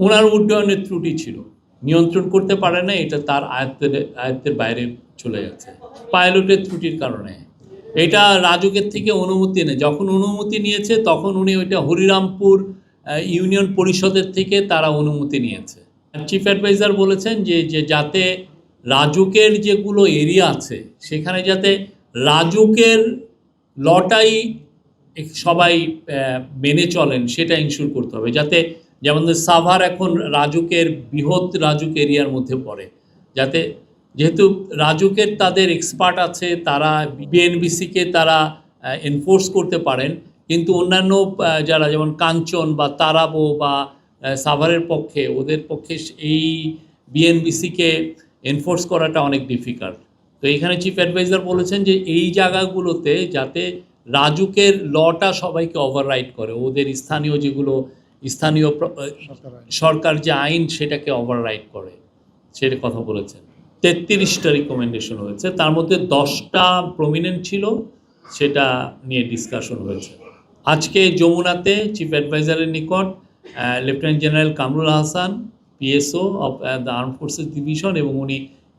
ওনার উড্ডয়নের ত্রুটি ছিল, নিয়ন্ত্রণ করতে পারে না, এটা তার আয়ত্তের বাইরে চলে যাচ্ছে পাইলটের ত্রুটির কারণে। এটা রাজুকের থেকে অনুমতি নেয়, যখন অনুমতি নিয়েছে তখন উনি ওইটা হরিরামপুর ইউনিয়ন পরিষদের থেকে তারা অনুমতি নিয়েছে। চিফ অ্যাডভাইজার বলেছেন যে যাতে রাজুকের যেগুলো এরিয়া আছে সেখানে যাতে রাজুকের লটাই সবাই মেনে চলেন সেটা ইনশিওর করতে হবে, যাতে যেমন সাভার এখন রাজুকের বৃহৎ রাজুক এরিয়ার মধ্যে পড়ে, যাতে যেহেতু রাজুকের তাদের এক্সপার্ট আছে, তারা বিএনবিসিকে তারা এনফোর্স করতে পারেন, কিন্তু অন্যান্য যারা যেমন কাঞ্চন বা তারাবো বা সাভারের পক্ষে ওদের পক্ষে এই বিএনবিসিকে এনফোর্স করাটা অনেক ডিফিকাল্ট। তো এখানে চিফ অ্যাডভাইজার বলেছেন যে এই জায়গাগুলোতে যাতে রাজুকের লটা সবাইকে ওভাররাইড করে, ওদের স্থানীয় যেগুলো স্থানীয় সরকার যে আইন সেটাকে ওভাররাইড করে, সেটা কথা বলেছেন। 33টা রিকমেন্ডেশন হয়েছে, তার মধ্যে 10টা প্রমিনেন্ট ছিল, সেটা নিয়ে ডিসকাশন হয়েছে। আজকে যমুনাতে চিফ অ্যাডভাইজারের নিকট lieutenant general Kamrul Hasan, PSO of the arm forces division, এবং উনি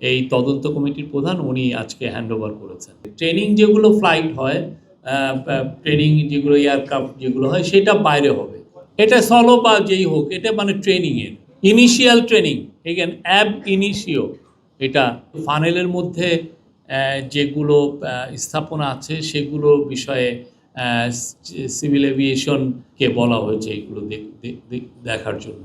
এই তদন্ত কমিটির প্রধান, উনি আজকে হ্যান্ডওভার করেছেন। ট্রেনিং যেগুলো ফ্লাইট হয়, ট্রেনিং যেগুলো এয়ারক্রাফট যেগুলো হয় সেটা বাইরে হবে, এটা সলো বা যেই হোক, এটা মানে ট্রেনিংয়ের ইনিশিয়াল ট্রেনিং, এগেন অ্যাব ইনিশিও, এটা ফানেলের মধ্যে যেগুলো স্থাপনা আছে সেগুলো বিষয়ে সিভিল এভিয়েশনকে বলা হয়েছে এগুলো দেখার জন্য।